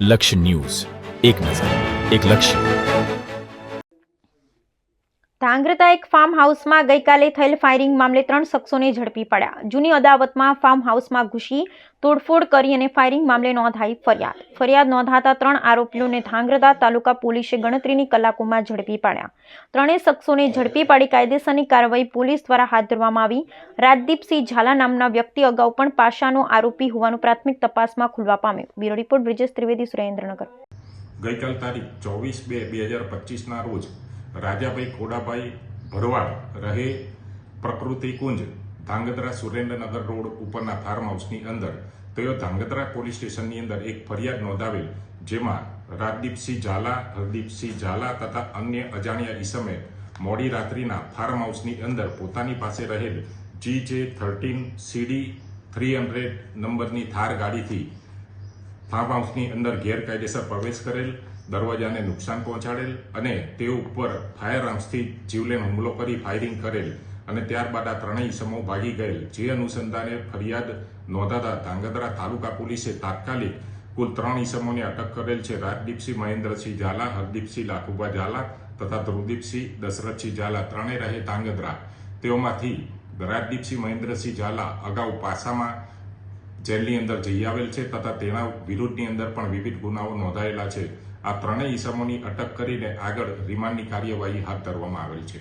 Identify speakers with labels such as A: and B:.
A: લક્ષ્ય ન્યૂઝ, એક નજર, એક લક્ષ્ય.
B: ધાંગ્રધા એક ફાર્મ હાઉસમાં ગઈકાલે થયેલ ફાયરિંગ મામલે 3 શખ્સોને ઝડપી પડ્યા. જૂની અદાવતમાં ફાર્મ હાઉસમાં ઘૂસી તોડફોડ કરી અને ફાયરિંગ મામલે નોંધાઈ ફરિયાદ નોંધાતા 3 આરોપીઓને ધાંગ્રધા તાલુકા પોલીસે ગણતરીની કલાકોમાં ઝડપી પાડ્યા. ત્રણેય શખ્સોને ઝડપી પાડી કાયદેસરની કાર્યવાહી પોલીસ દ્વારા હાથ ધરવામાં આવી. રાજદીપસિંહ ઝાલા નામના વ્યક્તિ અગાઉ પણ પાશાનો આરોપી હોવાનું પ્રાથમિક તપાસમાં ખુલવા પામ્યું. Bureau report Brijesh Trivedi, Surendranagar.
C: ગઈકાલ તારીખ 24/2/2025ના રોજ રાજાભાઈ ખોડાભાઈ ભરવાડ રહે પ્રકૃતિ કુંજ ધાંગધ્રા સુરેન્દ્રનગર રોડ ઉપરના ફાર્મ હાઉસની અંદર તેઓ ધાંગધ્રા પોલીસ સ્ટેશનની અંદર એક ફરિયાદ નોંધાવેલ, જેમાં રાજદીપસિંહ ઝાલા, હરદીપસિંહ ઝાલા તથા અન્ય અજાણ્યા ઈસમે મોડી રાત્રિના ફાર્મ હાઉસની અંદર પોતાની પાસે રહેલ GJ13CD 300 નંબરની થાર ગાડીથી ફાર્મ હાઉસની અંદર ગેરકાયદેસર પ્રવેશ કરેલ, દરવાજાને નુકસાન પહોંચાડેલ અને તે ઉપર ફાયર આર્મ્સથી જીવલેણ હુમલો કરી ફાયરિંગ કરેલ અને ત્યારબાદ આ ત્રણેય ઈસમો ભાગી ગયેલ. જે અનુસંધાને ફરિયાદ નોંધાતા ધાંગધ્રા તાલુકા પોલીસે તાત્કાલિક કુલ 3 ઈસમોને અટક કરેલ છે. રાજદીપસિંહ મહેન્દ્રસિંહ ઝાલા, હરદીપસિંહ લાખુભા ઝાલા તથા ધ્રુવદીપસિંહ દશરથસિંહ ઝાલા, ત્રણેય રહે ધાંગધ્રા. તેઓમાંથી રાજદીપસિંહ મહેન્દ્રસિંહ ઝાલા અગાઉ પાસામાં જેલની અંદર જઈ આવેલ છે તથા તેના વિરુદ્ધની અંદર પણ વિવિધ ગુનાઓ નોંધાયેલા છે. આ ત્રણેય ઈસમોની અટક કરીને આગળ રિમાન્ડની કાર્યવાહી હાથ ધરવામાં આવેલ છે.